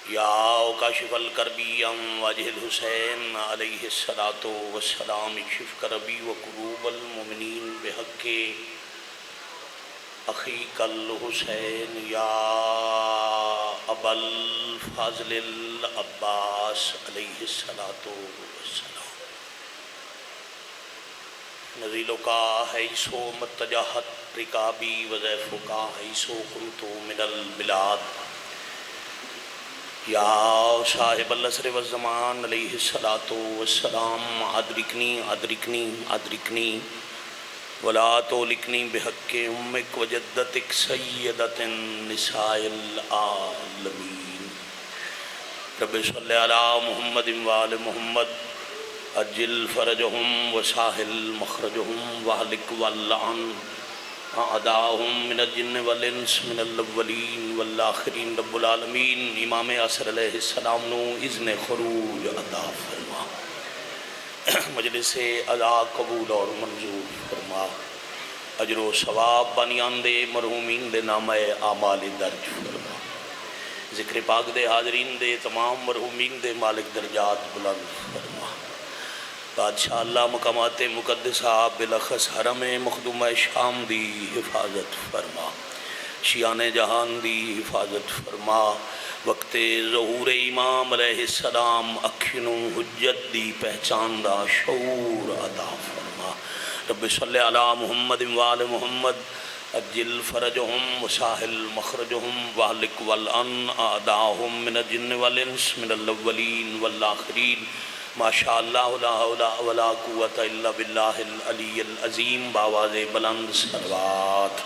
یا کاشف الکربی عن وجہ الحسین علیہ الصلاۃ والسلام اکشف کربی وکروب المؤمنین بحق اخیک الحسین یا ابا الفضل العباس علیہ الصلاۃ والسلام نزیل کا حیثو متجہت رکابی وضیف کا حیثو کنتو من البلاد یا صاحب العصر والزمان علیہ الصلاۃ والسلام ادرکنی ادرکنی ادرکنی ولا تولکنی بحق امک وجدتک سیدۃ نساء العالمین رب صلی علی محمد وآل محمد اجل فرجہم وساہل مخرجہم واہلک واللعن اعداءہم من الجن والانس من الاولین والآخرین رب العالمین امام عصر علیہ السلام نو اذن خروج عطا فرما مجلس ادا قبول اور منظور فرما اجر و ثواب بانیان دے مرحومین دے نامہ اعمال درج فرما ذکر پاک دے حاضرین دے تمام مرحومین دے مالک درجات بلند فرما بادشاہ اللہ مقامات مقدسہ بلخص حرم مخدومہ شام دی حفاظت فرما شیان جہان دی حفاظت فرما وقت ظہور امام علیہ السلام اکھنو حجت دی پہچان دا شعور عطا فرما رب صلی علی محمد وآل محمد اجل فرجہم وساہل مخرجہم واہلک والعن اعداءہم من الجن والانس من الاولین والآخرین ماشاء اللہ لا حول ولا قوة الا باللہ العلی العظیم باواز بلند صلوات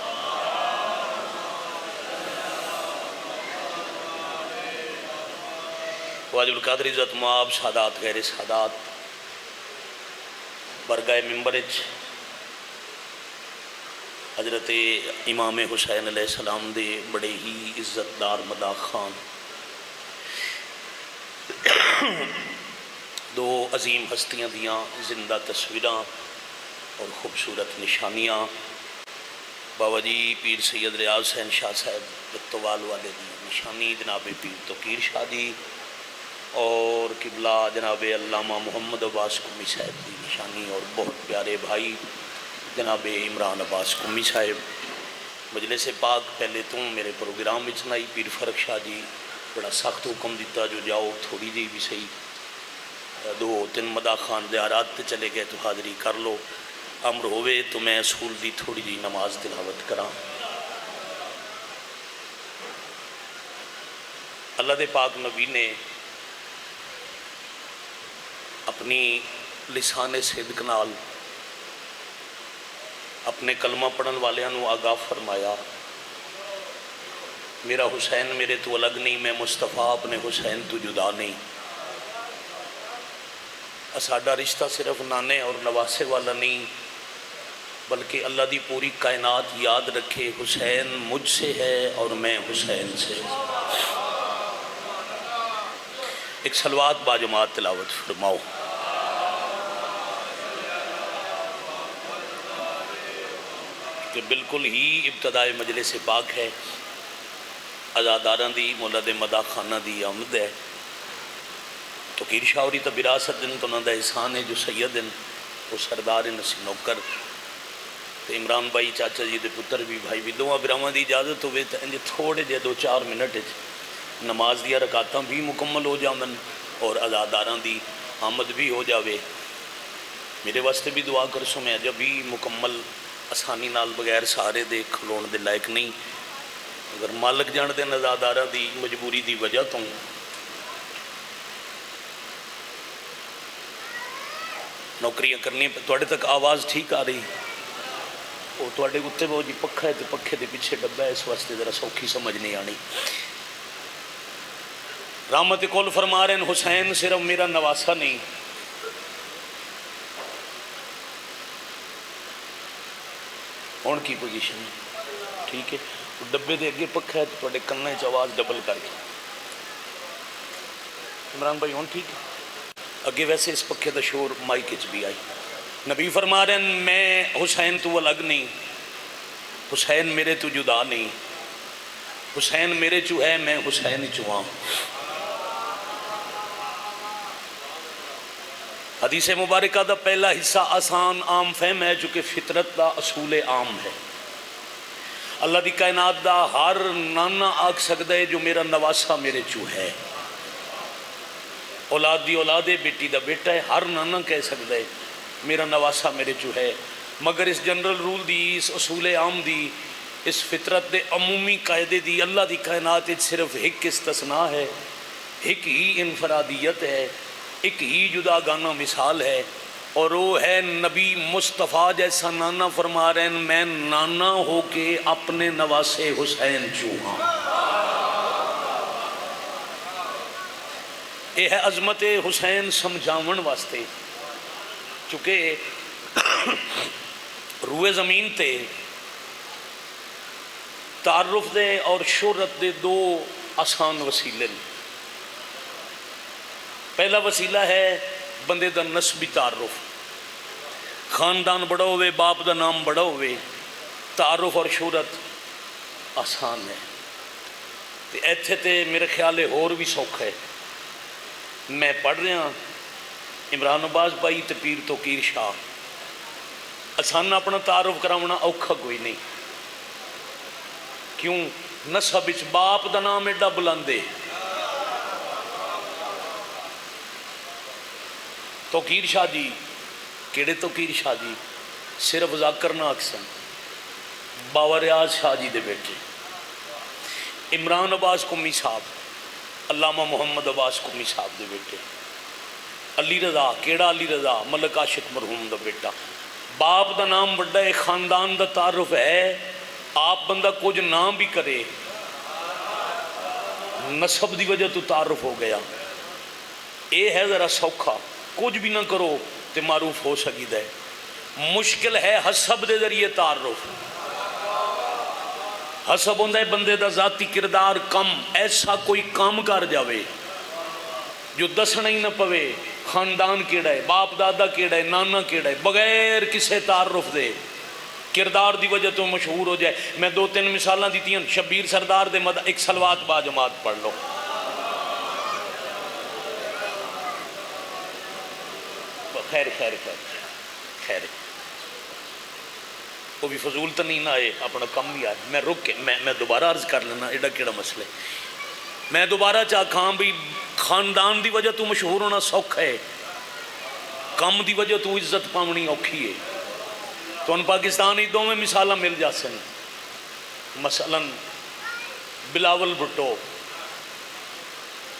واجب القادر عزت معاب سادات غیر سادات برگاہ ممبرچ حضرت امام حسین علیہ السلام دے بڑے ہی عزت دار مدا خان دو عظیم ہستیاں دیاں زندہ تصویراں اور خوبصورت نشانیاں بابا جی پیر سید ریاض حسین شاہ صاحب بتوال والے دی نشانی جناب پیر توقیر شاہ دی اور قبلہ جناب علامہ محمد عباس قمی صاحب دی نشانی اور بہت پیارے بھائی جناب عمران عباس قمی صاحب مجلس پاک پہلے تو میرے پروگرام اچنائی پیر فرق شاہ جی بڑا سخت حکم دیتا جو جاؤ تھوڑی جی بھی صحیح دو تین مدا خان زیارات تے چلے گئے تو حاضری کر لو امر ہوئے تو میں سکول دی تھوڑی جی نماز تلاوت کراں اللہ دے پاک نبی نے اپنی لسان صدق نال اپنے کلمہ پڑھن والیاں آگاہ فرمایا میرا حسین میرے تو الگ نہیں میں مصطفیٰ اپنے حسین تو جدا نہیں ساڈا رشتہ صرف نانے اور نواسے والا نہیں بلکہ اللہ دی پوری کائنات یاد رکھے حسین مجھ سے ہے اور میں حسین سے ایک صلوات باجماعت تلاوت فرماؤ کہ بالکل ہی ابتدائے مجلس پاک ہے ازاداراں دی مولد مدا خانہ دی آمد ہے تو کیر شاوری تا براست دن تو نندہ احسان ہے جو سید دن وہ سردار نسی نوکر تو عمران بھائی چاچا جی دے پتر بھی بھائی بھی دو ابراہاں دی اجازت ہوئے تو تھوڑے جے 2-4 منٹ نماز دیا رکعتاں بھی مکمل ہو جاون اور ازاداراں دی آمد بھی ہو جاوے میرے واسطے بھی دعا کر سو میں جب بھی مکمل آسانی نال بغیر سارے دے کھلون دے لائق نہیں اگر مالک جان دے ازاداراں دی مجبوری دی وجہ تو نوکریاں کرنی توڑے تک آواز ٹھیک آ رہی وہ توڑے اتنے وہ جی پکھا ہے تو پکھے دے پیچھے ڈبا ہے اس واسطے ذرا سوکھی سمجھ نہیں آنی رحمت کل فرما رہے ہیں حسین صرف میرا نواسا نہیں ہون کی پوزیشن ہے ٹھیک ہے ڈبے دے اگے پکھا ہے تو توڑے کننے چ آواز ڈبل کر کے عمران بھائی ہون ٹھیک ہے اگے ویسے اس پکھے دا شور مائک اچ بھی آئی نبی فرما رہے ہیں میں حسین تو الگ نہیں حسین میرے تو جدا نہیں حسین میرے چو ہے میں حسین چو ہاں حدیث مبارکہ دا پہلا حصہ آسان عام فہم ہے جو کہ فطرت دا اصول عام ہے. اللہ دی کائنات دا ہر نانا آکھ سکتا ہے جو میرا نواسا میرے چو ہے. اولاد دی اولاد ہے، بیٹی دا بیٹا ہے، ہر نانا کہہ سکتا ہے میرا نواسا میرے چو ہے. مگر اس جنرل رول دی، اس اصول عام دی، اس فطرت دے عمومی قاعدے دی اللہ دی کائنات صرف ایک استثناء ہے، ایک ہی انفرادیت ہے، ایک ہی جدا گانا مثال ہے، اور وہ ہے نبی مصطفیٰ جیسا نانا فرما رہے ہیں میں نانا ہو کے اپنے نواسے حسین چوہاں. یہ ہے عظمت حسین سمجھاون واسطے، چونکہ روئے زمین تے تعارف دے اور شہرت دے دو آسان وسیلے. پہلا وسیلہ ہے بندے دا نسبی تعارف، خاندان بڑا ہوئے، باپ دا نام بڑا ہوئے، تعارف اور شہرت آسان ہے. ایتھے تے میرے خیال ہے اور بھی سوکھ ہے. میں پڑھ رہا عمران عباس بھائی تے پیر توقیر شاہ، آسان اپنا تعارف کراونا اوکھا کوئی نہیں. کیوں؟ نسب وچ باپ دا نام ایڈا بلندے. توقیر شاہ جی کیڑے توقیر شاہ جی؟ صرف ذاکر نہ اکسن، باوا ریاض شاہ جی دے بیٹے. عمران عباس قمی صاحب، علامہ محمد عباس قمی صاحب دے بیٹے. علی رضا، کیڑا علی رضا؟ ملک عاشق مرحوم دا بیٹا. باپ دا نام بڑا ہے، خاندان دا تعارف ہے. آپ بندہ کچھ نام بھی کرے نسب دی وجہ تو تعارف ہو گیا. اے ہے ذرا سوکھا، کچھ بھی نہ کرو تے معروف ہو سکیدا ہے. مشکل ہے حسب دے ذریعے تعارف. حسب ہوندہ ہے بندے دا ذاتی کردار کم، ایسا کوئی کام کر جاوے جو دسنا ہی نہ پوے خاندان کیڑا ہے، باپ دادا کیڑا ہے، نانا کیڑا ہے، بغیر کسے تعارف دے کردار دی وجہ تو مشہور ہو جائے. میں دو تین مثالاں دیتی ہیں. شبیر سردار دے مدد ایک صلوات با جماعت پڑھ لو. خیر خیر خیر خیر وہ بھی فضول تو نہیں نہ آئے، اپنا کم بھی آئے. میں رک کے میں دوبارہ عرض کر لینا، ایڈا کیڑا مسئلہ ہے. میں دوبارہ کھاں بھی خاندان دی وجہ تو مشہور ہونا سوکھ ہے، کم دی وجہ تو عزت پاونی اوکھی ہے. تو ان پاکستانی دو میں مثالہ مل جا سن. مثلا بلاول بھٹو،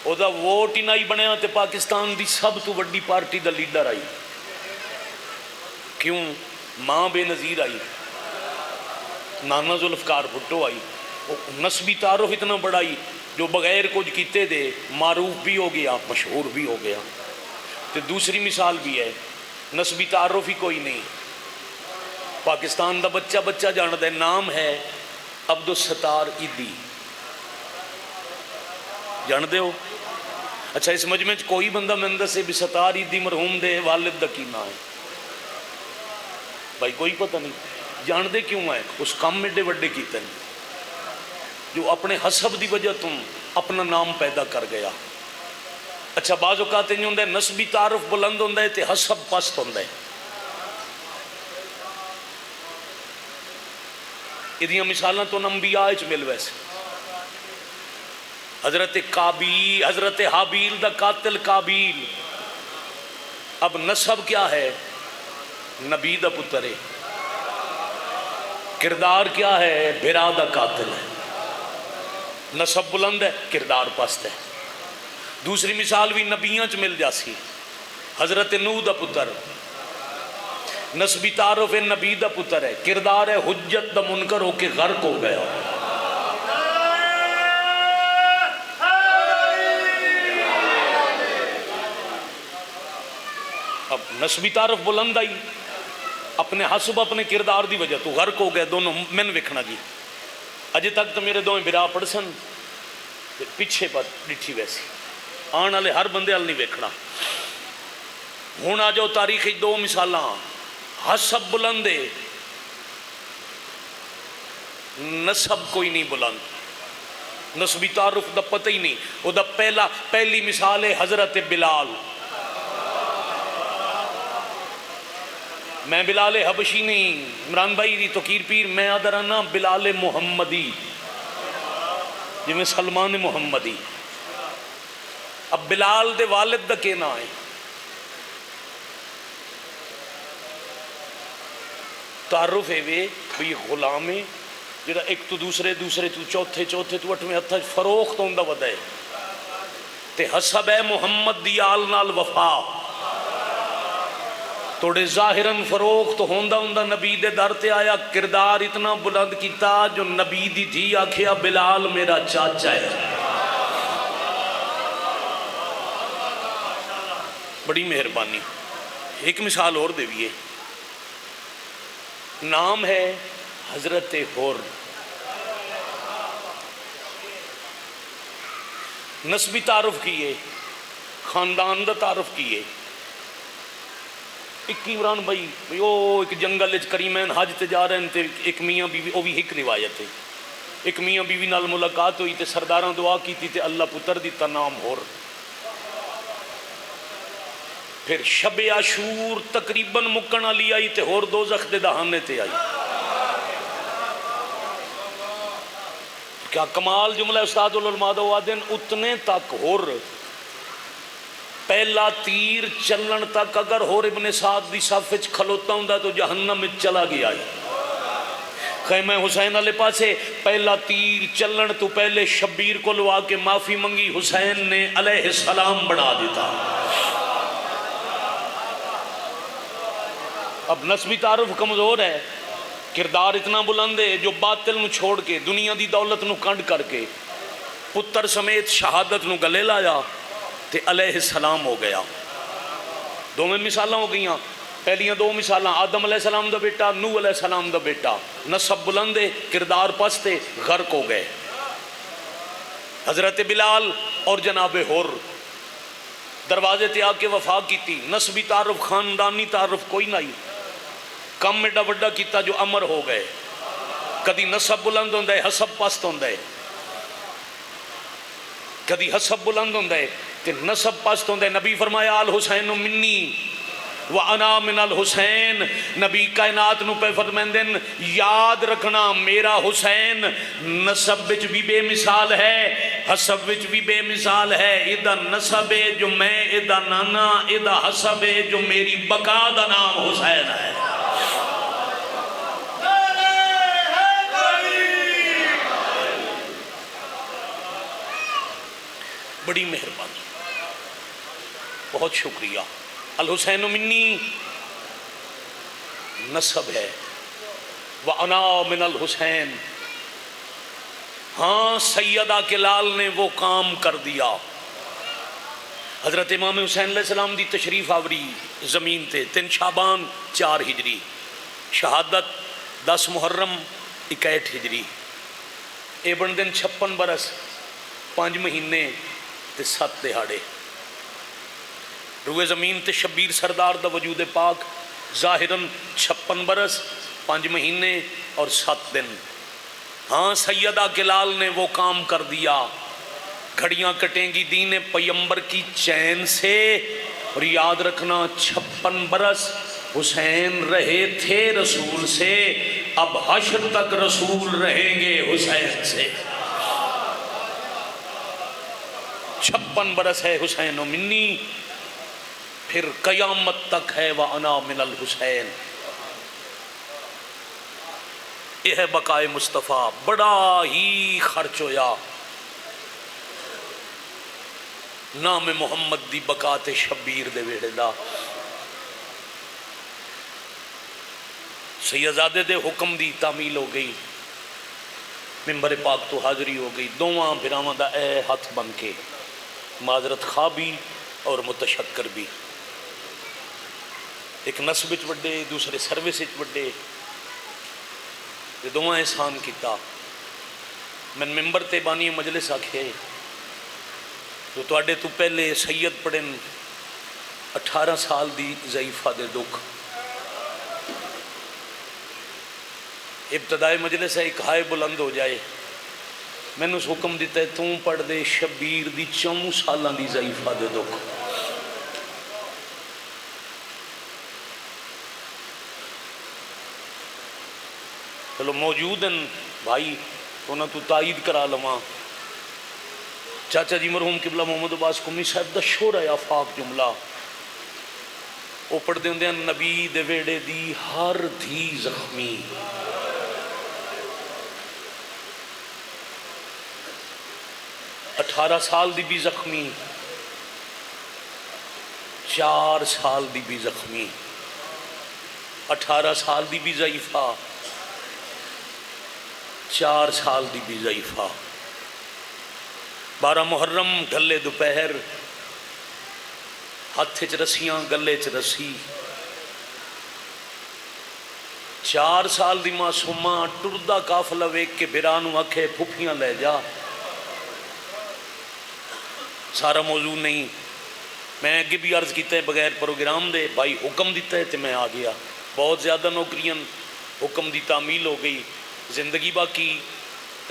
او دا ووٹ ہی نہیں بنیا تے پاکستان دی سب تو وڈی پارٹی دا لیڈر آئی. کیوں؟ ماں بے نظیر آئی، نانا ذوالفقار بھٹو آئی. نسبی تعارف اتنا بڑا ہی جو بغیر کچھ کیتے دے معروف بھی ہو گیا، مشہور بھی ہو گیا. تو دوسری مثال بھی ہے، نسبی تعارف ہی کوئی نہیں. پاکستان دا بچہ جاندہ ہے، نام ہے عبدالستار عیدی. جاندے ہو؟ اچھا اس مجمع کوئی بندہ مندہ سے بھی ستار عیدی مرحوم دے والد دا کی نہ ہے؟ بھائی کوئی پتہ نہیں. جاندے کیوں ہے؟ اس کام میں وڈے کیتے ہیں جو اپنے حسب دی وجہ تم اپنا نام پیدا کر گیا. اچھا بعض اوقات نہیں ہوندہ ہے نسبی تعارف بلند ہوندہ ہے تے حسب پست ہوندہ ہے. ادھیاں مثالاں تو انبیاء اچ مل ویسے. حضرت حابیل دا قاتل قابیل، اب نسب کیا ہے؟ نبی دا پتر ہے. کردار کیا ہے؟ بھرا دا قاتل ہے. نسب بلند ہے، کردار پست ہے. دوسری مثال بھی نبیاں چ مل جاسی. حضرت نوح دا پتر، نسبی تعارف ہے نبی دا پتر ہے، کردار ہے حجت دا منکر ہو کے غرق ہو گیا. اب نسبی تعارف بلند آئی، اپنے حسب اپنے کردار دی وجہ تو غرق ہو گئے. دونوں من وکھنا جی اجے تک تو میرے دوئیں برا پڑھ سن، پیچھے پر ڈٹھی ویسی آن والے ہر بندے وال نہیں ویکھنا. ہوں آ جاؤ تاریخی دو مثالاں. حسب بلند ہے، نسب کوئی نہیں بلند. نسبی تعارف دا پتہ ہی نہیں. وہ دا پہلی مثال ہے حضرت بلال. میں بلال حبشی نہیں، عمران بھائی دی توقیر پیر، میں آدھرانا بلال محمدی، جی میں سلمان محمدی۔ اب بلال دے والد دا کے نا ہے؟ تعارف ہے وے بھی غلام ہے جڑا ایک تو دوسرے تو چوتھے تو اٹھویں ہتھاں فروخت ہوندا ودا ہے، تے حسب ہے محمد دی آل نال وفا، توڑے ظاہراً فروخت ہوندا نبی دے در تے آیا، کردار اتنا بلند کیتا جو نبی دی دھی آکھیا بلال میرا چاچا ہے۔ بڑی مہربانی۔ ایک مثال اور دیویے، نام ہے حضرت حور، نسبی تعارف کیے، خاندان دا تعارف کیے۔ ایک عمران بھائی ایک جنگل کریمین حج تے جا رہے ہیں، ایک میاں بیوی، وہ بھی ایک روایت ہے، ایک میاں بیوی نال ملاقات ہوئی تے سرداراں دعا کی تے اللہ پتر دیتا نام حور۔ پھر شب عاشور تقریباً مکن علی آئی تے ہور دوزخ دے دہانے تے آئی۔ کیا کمال جملہ استاد العلماء دا وعدن، اتنے تک ہور پہلا تیر چلن تک اگر ہور ابن سعد دی صف وچ کھلوتا ہوندا تو جہنم میں چلا گیا ہے۔ خیمہ حسین علیہ پاسے پہلا تیر چلن تو پہلے شبیر کو لوا کے معافی منگی، حسین نے علیہ السلام بنا دیتا۔ اب نسبی تعارف کمزور ہے، کردار اتنا بلند ہے جو باطل نو چھوڑ کے دنیا دی دولت نو کنڈ کر کے پتر سمیت شہادت نو گلے لایا تے علیہ السلام ہو گیا۔ دو میں مثالہ ہو گئیاں، پہلیاں دو مثالہ آدم علیہ السلام دا بیٹا، نوح علیہ السلام دا بیٹا، نسب بلندے کردار پستے غرق ہو گئے۔ حضرت بلال اور جناب حور دروازے تے آ کے وفا کی تھی، نسبی تعارف خاندانی تعارف کوئی نہیں، کم ایڈا وڈا کیتا جو امر ہو گئے۔ کدی نسب بلند ہوندہ ہے، حسب پست ہوندہ ہے، کدی حسب بلند ہوندہ ہے تے نسب پست ہوندہ ہے۔ نبی فرمایا الحسین منی وَأَنَا مِنَ الْحُسَيْن، نبی کائنات نو پہ فرمائندن یاد رکھنا میرا حسین نسب وچ بھی بے مثال ہے، حسب وچ بھی بے مثال ہے۔ ادا نسب ہے جو میں ادا نانا، ادا حسب ہے جو میری بقا دا نام حسین ہے۔ بڑی مہربانی، بہت شکریہ۔ الحسین منی نسب ہے، وَأَنَا مِنَ الْحُسَيْن، ہاں سیدہ کے لال نے وہ کام کر دیا۔ حضرت امام حسین علیہ السلام دی تشریف آوری زمین تے 3 شعبان 4 ہجری، شہادت 10 محرم 61 ہجری، اے بن دن 56 برس 5 مہینے تے 7 دہاڑے۔ روئے زمین تے شبیر سردار دا وجود پاک ظاہراً 56 برس 5 مہینے اور 7 دن۔ ہاں سیدہ کے لال نے وہ کام کر دیا، گھڑیاں کٹیں گی دین پیمبر کی چین سے، اور یاد رکھنا 56 برس حسین رہے تھے رسول سے، اب حشر تک رسول رہیں گے حسین سے۔ 56 برس ہے حسین و منی، پھر قیامت تک ہے وَأَنَا مِنَ الْحُسَيْن۔ یہ ہے بقائے مصطفیٰ، بڑا ہی خرچ ہویا نام محمد دی بقات شبیر دے ویڑے دا۔ سیدزادے دے حکم دی تعمیل ہو گئی، ممبر پاک تو حاضری ہو گئی، دوواں بھراواں دا اے ہاتھ بن کے، معذرت خواہ بھی اور متشکر بھی، ایک نسب وچ وڈے دوسرے سروس وچ وڈے، یہ دوواں احسان کیتا۔ میں ممبر تے بانی مجلس آکھے جو تواڈے تو پہلے سید پڑھن 18 سال دی ضعیفہ دے دکھ، ابتدائی مجلس ہے ایک ہائے بلند ہو جائے، میں نے اس حکم دیتا ہے تم پڑھ دے شبیر دی 4 سالاں دی ضعیفہ دے دکھ۔ چلو موجود ہیں بھائی، انہوں تو تائید کرا لواں۔ چاچا جی مرحوم قبلہ محمد عباس قمی صاحب دا شور ہے آفاق جملہ، وہ پڑھ دے ہیں نبی دے ویڑے دی ہر دھی زخمی، 18 سال دی بھی زخمی، 4 سال دی بھی زخمی، 18 سال دی بھی ضعیفہ، 4 سال دی بھی ضعیفہ۔ 12 محرم گلے دوپہر، ہاتھ چ رسیاں گلے چ رسی، 4 سال دی معصومہ ٹردہ قافلہ ویکھ کے بھرانو آکھے پھپھیاں لے جا۔ سارا موضوع نہیں، میں اگے بھی عرض کیتا ہے بغیر پروگرام دے، بھائی حکم دیتا ہے تو میں آ گیا۔ بہت زیادہ نوکریاں حکم دی تعمیل ہو گئی، زندگی باقی،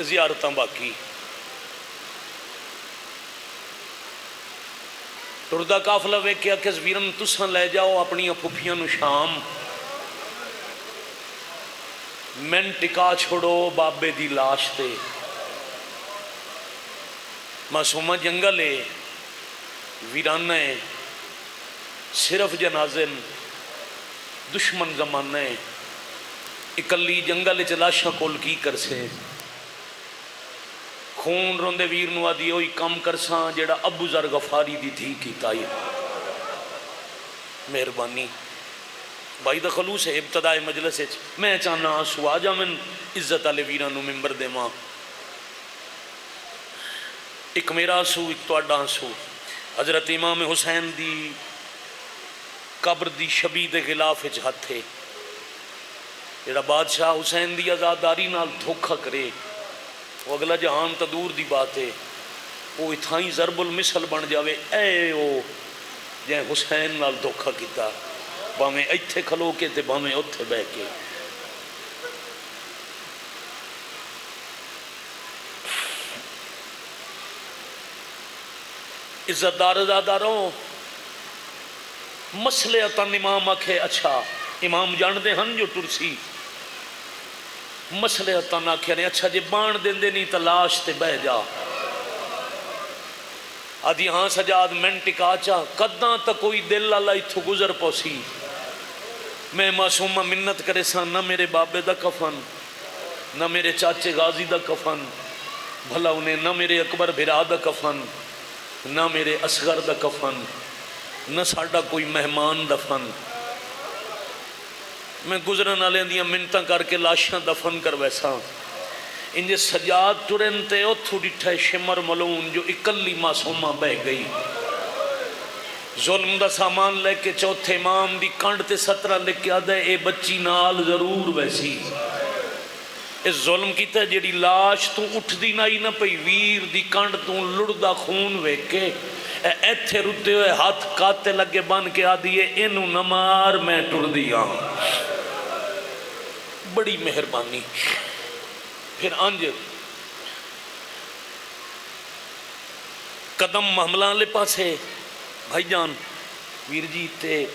زیارتاں باقی۔ ٹردہ قافلہ ویکھ کے آکھے ویرن تساں لے جاؤ اپنی پھپھیاں نو شام، میں ٹکا چھوڑو بابے دی لاش تے۔ معصومہ جنگل ہے، ویرانہ ہے، صرف جنازے، دشمن زمانہ ہے، اکلی جنگل چلاشا کول کی کرسے، خون روندے ویر نو آدھی ہوئی کم کرساں جیڑا ابو ذر غفاری دی تھی کی تائی۔ مہربانی بھائی دا خلوص ہے ابتدائی مجلس ہے، میں چاہنا آنسو آجا من عزت آلے ویرانو ممبر دے ماں، ایک میرا آنسو ایک تو اڈا آنسو۔ حضرت امام حسین دی قبر دی شبی دے خلاف ہاتھ تھے، جڑا بادشاہ حسین دی آزاداری نال دھوکھا کرے وہ اگلا جہان تا دور دی بات ہے، وہ اتھائی ضرب المثل بن جاوے، اے او جائیں حسین نال دھوکھا کیتا، باویں ایتھے کھلو کے تے باویں اتھے بہ کے۔ عزت دار ازاداروں، مسئلے اتن امام آکھے اچھا، امام جاندے ہن جو ٹرسی، مسئلے اتن آکھے نے اچھا جی بان دین دے نہیں تلاش تے بہ جا، آدھی ہاں سجاد میں ٹکا چا قداں تا کوئی دل اللہ اتھو گزر پوسی، میں معصومہ منت کرے سا نہ میرے بابے دا کفن، نہ میرے چاچے غازی دا کفن، بھلا انہیں نہ میرے اکبر بھرا دا کفن، نہ میرے اصغر دا کفن، نہ ساڑا کوئی مہمان دفن، میں گزرن آلے دیاں منتاں کر کے لاشاں دفن کر ویسا، انجھے سجاد ٹرن تے اتھو ڈٹھے شمر ملون جو اکلی معصومہ بہ گئی، ظلم دا سامان لے کے چوتھے امام دی کنڈ تے 17 لکھ کے آدھے اے بچی نال ضرور ویسی، اس ظلم کیتا ہے جیڑی لاش تو اٹھ دی نائی نہ پئی، ویر دی کنڈ تو لڑدا خون ویک کے ایتھے رتے ہوئے ہاتھ کاتے لگے بن کے آدھیے انہوں نمار میں ٹر دیا، بڑی مہربانی۔ پھر انج قدم محملان لے پاسے بھائی جان ویر جی تے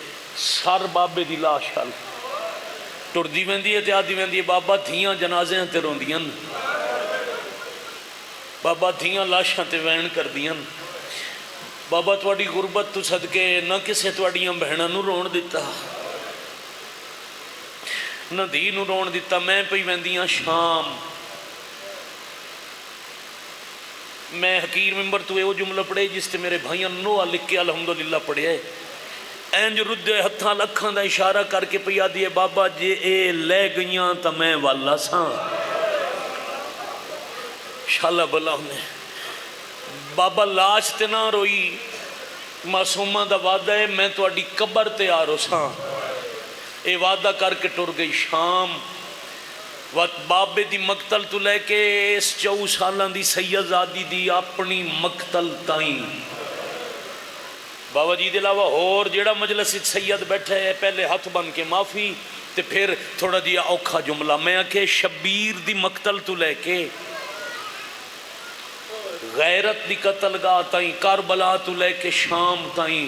سر بابے دی لاش حال ٹر دی ویندی ہے تے آدھی ویندی ہے بابا دھیاں جنازے تے روندیاں، بابا دھیاں لاشاں تے وین کر دیاں، بابا تواڈی غربت تو صدقے نہ کسے تواڈیاں بہناں نو رون دیتا، نہ دھی نو رون دیتا، میں پئی ویندیاں شام، میں حقیر ممبر تو وہ جملہ پڑھے جس تے میرے بھائیاں نوہ لکھ کے الحمدللہ پڑھے ہے، اینج ردے ہتھاں لکھاں دا اشارہ کر کے پیا دیئے بابا جے اے لے گئیاں تا میں والا ساں، شاللہ بلا نے بابا لاش تے نہ روئی، معصومہ دا وعدہ ہے میں تو اڈی قبر تے آرو ساں، اے وعدہ کر کے ٹر گئی شام، وقت بابے دی مقتل تو لے کے اس 4 سالان دی سید زادی دی اپنی مقتل تائیں، بابا جی دلاوہ اور جیڑا مجلس سید بیٹھے ہے پہلے ہاتھ بن کے معافی تے پھر تھوڑا دیا اوکھا جملہ، میں آکھے شبیر دی مقتل تو لے کے غیرت دی قتل گاہ تائیں، کربلا تو لے کے شام تائیں،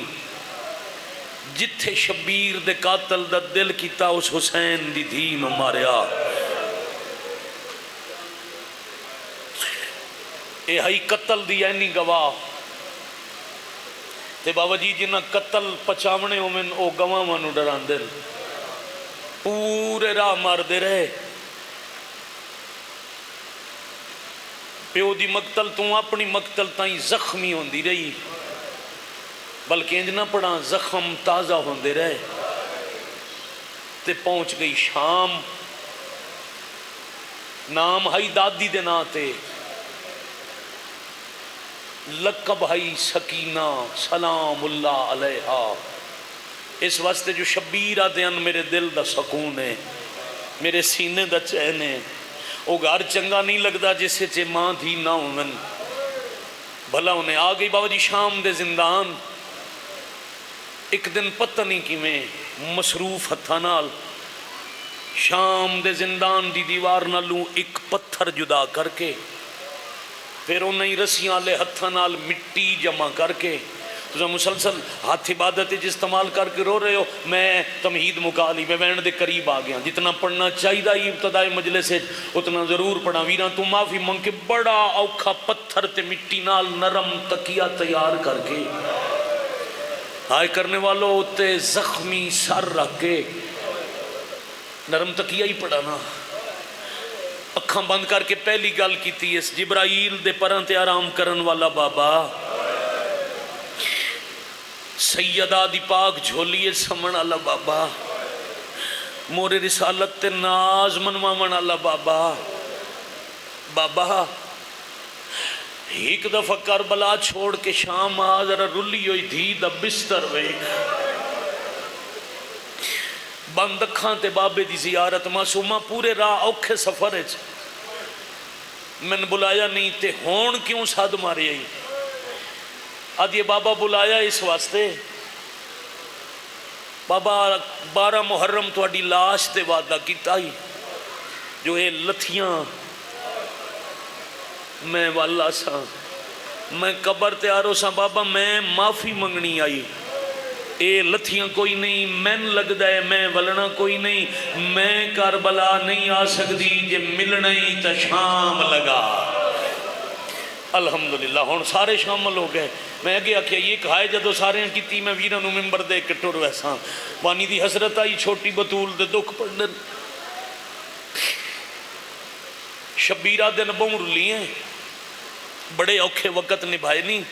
جتھے شبیر دے قاتل دا دل کیتا اس حسین دی دھی نو ماریا، اے ہائی قتل دی اینی گواہ تے بابا جی جنہ قتل پچاونے ہومن او گواہ مانو ڈران دل پورے راہ مار دے رہے پیو دی مقتل تو اپنی مقتل تائیں زخمی ہوندی رہی بلکہ انج نہ پڑا زخم تازہ ہوندے رہے تے پہنچ گئی شام نام ہائی دادی دے ناتے لقب ہائی سکینہ سلام اللہ علیہا اس واسطے جو شبیر آتے ہیں میرے دل دا سکون ہے میرے سینے دا چین ہے وہ گھر چنگا نہیں لگتا جسے چے ماں تھی نہ ہومن بھلا انہیں آ گئی بابا جی شام دے زندان ایک دن پتہ نہیں کی میں مصروف ہتھا نال شام دے زندان دی دیوار نالوں ایک پتھر جدا کر کے پھر انہیں رسیاں لے ہتھا نال مٹی جمع کر کے تو مسلسل ہاتھ عبادت استعمال کر کے رو رہے ہو میں تمہید مکالی میں وین دے قریب آ گیا جتنا پڑھنا چاہیے ہی ابتدائی مجلس ہے اتنا ضرور پڑھا ویران تو معافی منگ کے بڑا اوکھا پتھر تے مٹی نال نرم تکیہ تیار کر کے ہائے کرنے والوں ہوتے زخمی سر رکھ کے نرم تکیہ ہی پڑھانا اکھاں بند کر کے پہلی گل کی تھی اس جبرائیل دے پران تے آرام کرن والا بابا سیدہ دی پاک جھولیے سمن اللہ بابا مورے رسالت تے ناز منوامن اللہ بابا بابا ایک دفعہ کربلا چھوڑ کے شام آذر رلی ہوئی دھی دا بستر ویک بند اکھاں تے بابے دی زیارت معصومہ پورے راہ اوکھے سفر ہے میں نے بلایا نہیں تے ہون کیوں ساتھ مارے آئی آج یہ بابا بلایا اس واسطے بابا 12 محرم تو اڈی لاش تے وعدہ کیتا ہی جو اے لتھیاں میں واللہ سا میں قبر تے آرو سا بابا میں معافی منگنی آئی اے لتھیاں کوئی نہیں میں لگ دائے میں ولنا کوئی نہیں میں کربلا نہیں آ سکتی جے ملنا ہی تا شام لگا الحمدللہ ہون سارے شامل ہو گئے میں گیا کہ یہ کھائے جدو سارے ہیں کیتی میں ویرانو ممبر دے کٹور ویسا وانی دی حسرت آئی چھوٹی بطول دے دکھ پڑھن شبیرہ دن بمر لیے بڑے اوکھے وقت نبھائے نہیں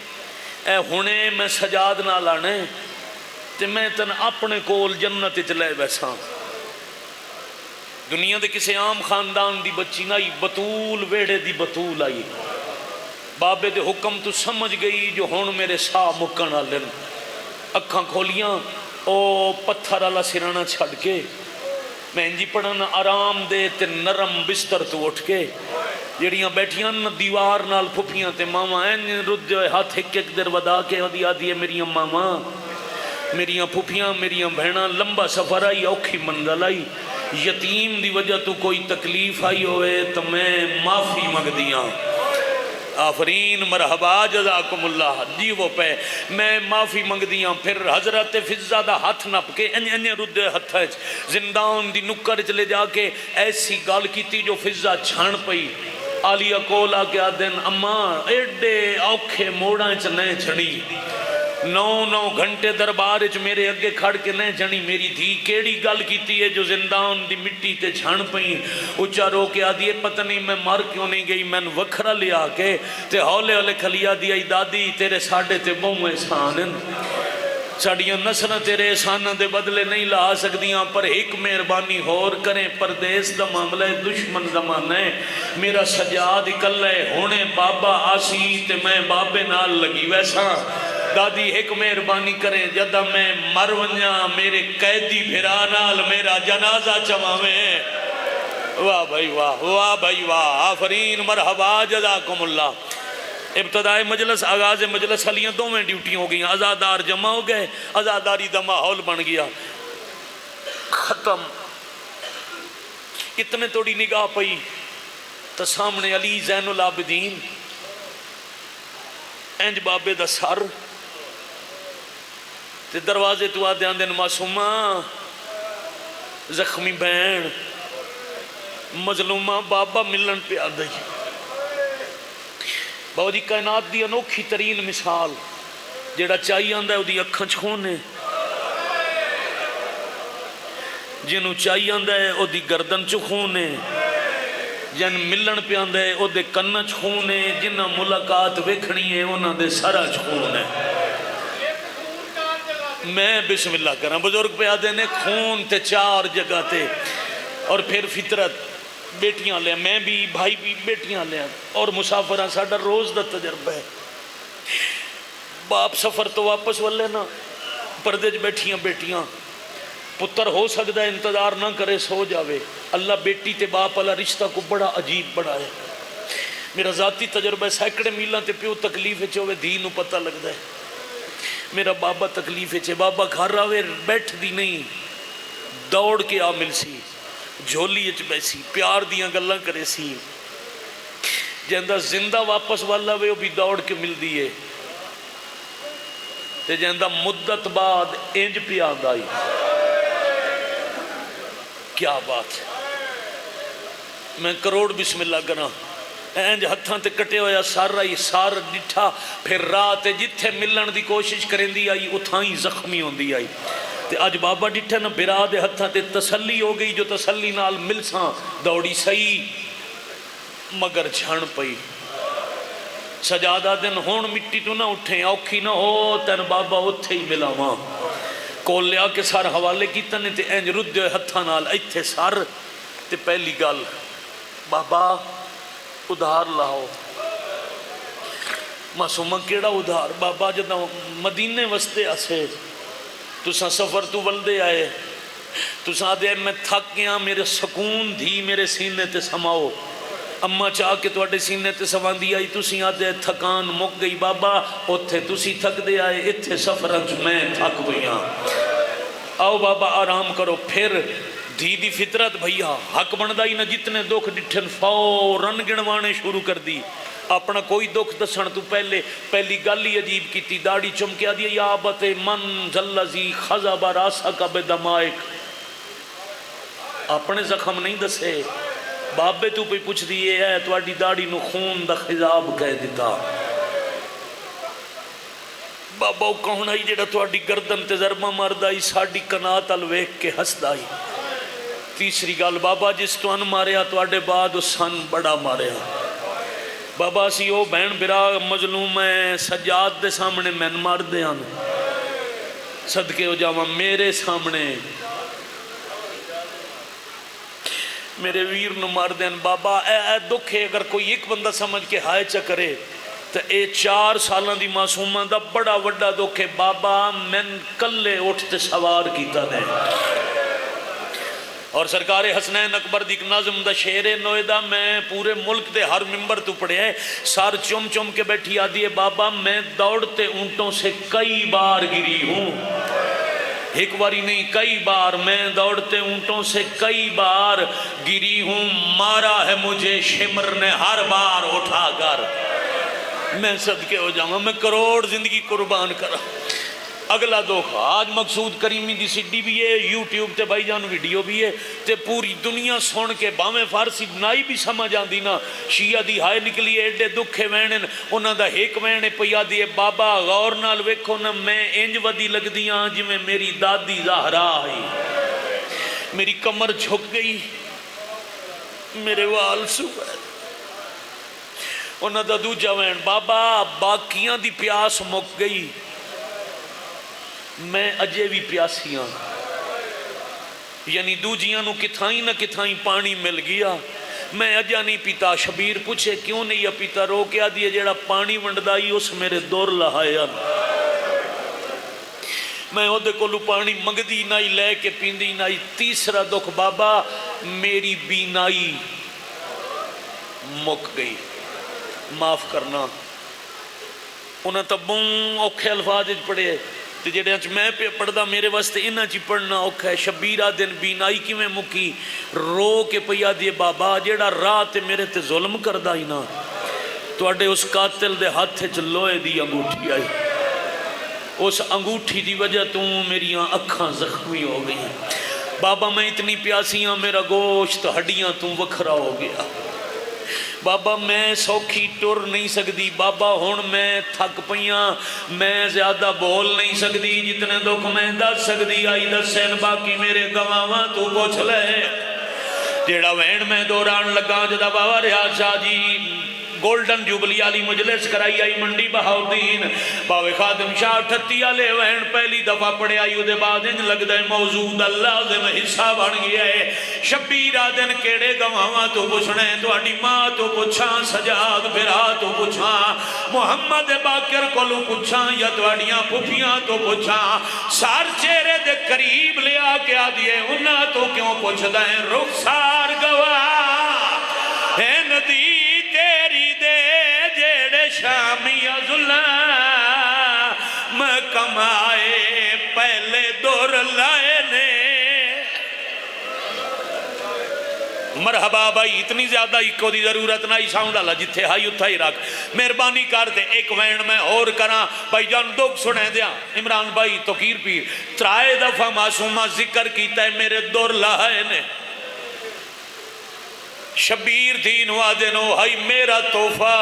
اے ہونے میں سجاد نہ لانے تے میں تن اپنے کول جنت چلے ویسا دنیا دے کسے عام خاندان دی بچی نہ آئی بطول ویڑے دی بطول آئی بابے دے حکم تو سمجھ گئی جو ہون میرے ساہ مکن آلن اکھاں کھولیاں او پتھر اللہ سرانہ چھڑ کے میں انجی پڑھنا آرام دے تے نرم بستر تو اٹھ کے جڑیاں بیٹھیاں دیوار نال پھپیاں تے ماما این رد جو ہاتھ ایک ایک در ودا کے ودی آدھی ہے میریاں ماما میریاں پھپیاں میریاں بہناں لمبا سفر آئی اوکھی منزل آئی یتیم دی وجہ تو کوئی تکلیف آئی ہوئے تو میں معافی مانگ دیاں آفرین مرحبا جزاکم اللہ جی وہ پہ میں معافی منگ دیاں پھر حضرت فضہ دا ہاتھ نپ کے انج رد ہتھ زندان دی نکر چلے جا کے ایسی گال کی تھی جو فضہ چھان پئی آلیہ کول آ کے آدن اماں ایڈے اوکھے موڑاں چنے چھڑی 9 گھنٹے دربار اچ میرے اگے کھڑ کے نہیں جنی میری دھی کیڑی گل کیتی ہے جو زندان دی مٹی تے چھان پئی اچھا رو کے آدھی پتہ نہیں میں مر کیوں نہیں گئی میں وکھرا لیا کے تے ہولے ہولے کھلیا دیا دادی تیرے ساڑھے تے بہوں احسان ساڑیاں نسلیں تیرے احسانہ دے بدلے نہیں لا سکدیاں پر ایک مہربانی ہور کریں پردیس دا معاملہ دشمن زمانہ ہے میرا سجاد اکلے ہونے بابا آسی تے میں بابے نال لگی ویسا دادی ایک مہربانی کریں جدہ میں مر ونجا میرے قیدی بھرا نال میرا جنازہ چماویں واہ بھائی واہ واہ بھائی واہ آفرین مرحبا جزاکم اللہ ابتدائی مجلس آغاز مجلس حلیاں دو میں ڈیوٹی ہو گئی ازادار جمع ہو گئے ازاداری دا ماحول بن گیا ختم اتنے توڑی نگاہ پئی تو سامنے علی زین العابدین انج بابے دا سر تے دروازے تو آدھے آندھے معصومہ زخمی بین مظلومہ بابا ملن پہ آدھے بابا جی کائنات دی انوکھی ترین مثال، جیڑا چاہی آندا ہے وہ دی اکھاں چ خون ہے، جنوں چاہی آندا ہے وہ دی گردن چ خون ہے، جن ملن پہ آندا ہے وہ دے کن چ خون ہے، جنہ ملاقات ویکھنی ہے انہاں دے سرا چ خون ہے۔ میں بسم اللہ کرنا، بزرگ پہ آدھے نے خون تے چار جگہ تے، اور پھر فطرت بیٹیاں لیا، میں بھی بھائی بھی بیٹیاں لیا، اور مسافران ساڑھا روز دا تجربہ ہے۔ باپ سفر تو واپس والے نا، پردے چ بیٹھیاں بیٹیاں، پتر ہو سکتا ہے انتظار نہ کرے سو جاوے۔ اللہ بیٹی تے باپ والا رشتہ کو بڑا عجیب بڑا ہے۔ میرا ذاتی تجربہ ہے، سینکڑے میلاں تے پیو تکلیف وچ ہوے دھی نو پتہ لگتا ہے۔ میرا بابا تکلیف وچ ہے، بابا گھر آوے بیٹھ دی نہیں، دوڑ کے آ مل سی، جھولی وچ بیسی، پیار دیاں گلاں کرے سی، جہندا زندہ واپس والا وے وہ بھی دوڑ کے مل دیئے، تے جہندا مدت بعد انج پہ آندا آئی۔ کیا بات ہے، میں کروڑ بسم اللہ کرنا، اینج ہتھاں تے کٹے ہویا سار آئی، سار ڈٹھا، پھر رات جتھے ملن دی کوشش کریں دی آئی اتھائیں زخمی ہوں دی آئی۔ تے آج بابا ڈٹھے نا برا دے ہتھاں تے تسلی ہو گئی، جو تسلی نال ملساں دوڑی سئی مگر جھن پئی۔ سجادہ دن ہون مٹی تو نہ اٹھیں، اوکھی نہ ہو تین بابا اتھے ہی ملا ماں کول لیا کے سار حوالے کی تنے تے اینج رد دے ہتھاں نال ایتھے سار تے پہلی گل بابا ادھار لاؤ۔ معصومہ کیڑا ادھار بابا جدہ مدینے وستے آسے تساں سفر تو ولدے آئے، تساں دے میں تھک گیا، میرے سکون دھی میرے سینے تے سماؤ، اماں چاہ کے توڑے سینے تے سوان دی آئی، تسی آدھے تھکان مک گئی بابا، اتھے تسی تھک دے آئے، اتھے سفرنچ میں تھک گئیاں، آؤ بابا آرام کرو۔ پھر دھی دی فطرت بھئیا حق بندائی نہ جتنے دکھ ڈٹھن فوراً گنوانے شروع کر دی، اپنا کوئی دکھ دسن تو پہلی گالی عجیب کی تھی، داڑھی چمکیا دیا، یا آبت من ذلذی خضب راسک بدمائک، اپنے زخم نہیں دسے، بابے تو پہ پوچھ دیئے ہے تو اڈی داڑھی نو خون دا خضاب کہہ دیتا۔ بابا کون آئی جیڑا تو اڈی گردن تے ضربہ مردائی، ساڑی کنات الویک کے ہسدائی۔ تیسری گال بابا جس تو ان ماریا تو اڈے بعد سن بڑا ماریا۔ بابا سی او بہن برا مظلوم ہے، سجاد دے سامنے میں مار دے آن، صدقے ہو جاواں میرے سامنے میرے ویر نو مار دین۔ بابا اے دکھے اگر کوئی ایک بندہ سمجھ کے ہائے چا کرے تو اے 4 سالان دی معصومہ دا بڑا وڈا دکھے۔ بابا من کلے اٹھتے سوار کیتا دے، اور سرکار حسنین اکبر دی نظم دا شعر نویدہ میں پورے ملک دے ہر ممبر تو پڑھے ہیں، سار چم چم کے بیٹھی آدھی ہے بابا میں دوڑتے اونٹوں سے کئی بار گری ہوں، ایک باری نہیں کئی بار، میں دوڑتے اونٹوں سے کئی بار گری ہوں، مارا ہے مجھے شمر نے ہر بار اٹھا کر، میں صدقے ہو جاؤں، میں کروڑ زندگی قربان کرا۔ اگلا دکھ آج مقصود کریمی دی سڈی بھی ہے، یوٹیوب تے بھائی جان ویڈیو بھی ہے، تے پوری دنیا سن کے باویں فارسی نائی بھی سمجھ آندی نا، شیعہ دی ہائے نکلی ایڈے دکھے وینن، انہاں دا ایک وینے پیا دیئے بابا غور نال ویکھو نا، میں انج ودی لگ دیاں جی میں میری دادی زہرا آئی، میری کمر جھک گئی، میرے وال سوئے، انہاں دا دوجہ وین بابا باقیاں دی پیاس مک گئی، میں اجے بھی پیاسیاں، یعنی دوجیاں نو کتھائیں نہ کتھائیں پانی مل گیا، میں اجا نہیں پیتا۔ شبیر پوچھے کیوں نہیں پیتا، رو کیا دیئے جیڑا پانی ونڈدائی اس میرے دور لہایا، میں او دے کولو پانی منگدی نائی لے کے پیندی نائی۔ تیسرا دکھ بابا میری بینائی مک گئی، معاف کرنا، انہاں تبوں اوکھے الفاظ پڑھے تے جڑے انچ میں پہ پڑھدا میرے واسطے انہاں چی پڑھنا اوکھا ہے۔ شبیرہ دن بینائی کی میں مکی، رو کے پیا دیے بابا جڑا راہ تے میرے تے ظلم کردہ ہی نا، تو اڈے اس قاتل دے ہاتھ چلوئے دی انگوٹھی آئی، اس انگوٹھی دی وجہ تو میری اکھاں زخمی ہو گئی، بابا میں اتنی پیاسیاں میرا گوشت ہڈیاں تو وکھرا ہو گیا، بابا میں سوکھی ٹر نہیں سکتی، بابا ہن میں تھک پیاں، میں زیادہ بول نہیں سکتی، جتنے دکھ میں دس سکتی آئی دسین، باقی میرے گواواں تو پوچھ لے۔ جیڑا وین میں دوران لگا جدا بابا ریاض شاہ جی گولڈن جوبلی آلی مجلس کرائی آئی منڈی بہاؤدین، باوے خادم شاہ 38 آلے وین پہلی دفعہ پڑے آئی، دے بعد ان لگ دے موجود اللہ دے میں حصہ بن گیا ہے۔ شبیرہ دن کیڑے گواواں تو پوچھنے، تو اڈی ماں تو پوچھاں، سجاد بھرا تو پوچھاں، محمد باقر کولو پوچھاں، یا تو اڈیاں پھوپیاں تو پوچھاں، سار چہرے دے قریب لیا کے آدھئے انہاں تو کیوں پوچھ دائیں، رخسار گواہ ہے ندی تیری دے جیڑے شامی ظلم کمائے پہلے دور لائے نے۔ مرحبا بھائی، اتنی زیادہ ایکو دی ضرورت نہ ہی، ساؤنڈ اللہ جتھے ہائی اتھا ہی رکھ، مہربانی کر دے ایک وین میں اور کراں بھائی جان دکھ سنے دیا۔ عمران بھائی تو کیر پیر ترائے دفعہ معصومہ ذکر کیتا ہے میرے دور لائے نے، شبیر دین وادنو ہائی میرا تحفہ،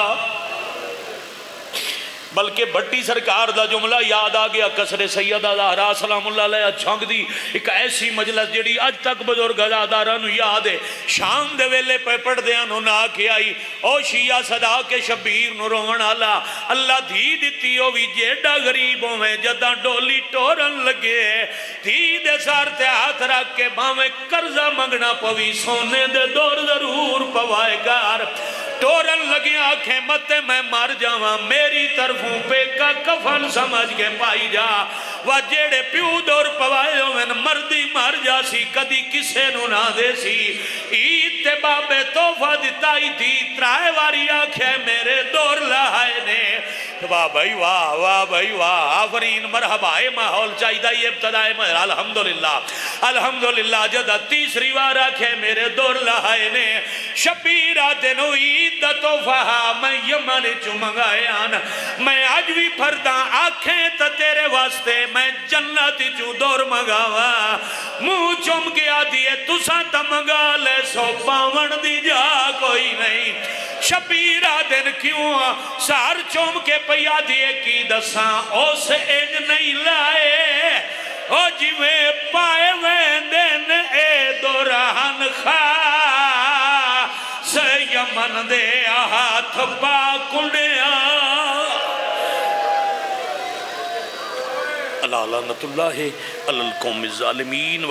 بلکہ بھٹی سرکار دا جملہ یاد آگیا، قصر سیدہ زہرا سلام اللہ علیہ جھنگ دی ایک ایسی مجلس جڑی اج تک بزرگ ازادارانو یاد ہے، شام دے ویلے پہ پڑھ دیا نو نا کے آئی، او شیعہ صدا کے شبیر نو رومن اللہ دھی دیتی ہو بھی جیڑا غریبوں میں جدہ ڈولی ٹورن لگے، دھی دے سار تے ہاتھ رکھ کے باویں قرضہ منگنا پوی، سونے دے دور ضرور پوائے گار، ٹورن لگی آنکھیں مت میں مر جاواں، میری طرفوں پہ کا کفن سمجھ کے پائی جا، وہ جیڑے پیو دور پوائے ہوئے مردی مر جا سی، کدی کسے نو نہ دے سی، عید تے بابے توفہ دتائی تھی، ترائے واری آنکھیں میرے دور لائے نے۔ واہ بھائی واہ، واہ بھائی واہ، آفرین مرحبا، اے ماحول چاہیدہ یہ ابتدائے مہر، الحمدللہ الحمدللہ۔ جدہ تیسری وار آنکھیں میرے دور لائے نے، شبیرہ دنو عید دا توفہ میں یمن چو منگائے آن، میں آج بھی پھرداں آنکھیں تا تیرے واسطے، میں جنت چو دور منگاوا، منہ چوم کے آدھیے تساں تا منگا لے، سو پاون دی جا کوئی نہیں، شبیرہ دن کیوں سار چوم کے پیا دیے کی دساں، او سے ایج نہیں لائے، او جی میں پائے ویندن اے دوران خواہ سے یمن دے ہاتھ پا کنڈیا۔ اللہ لعنت اللہ علی القوم الظالمین۔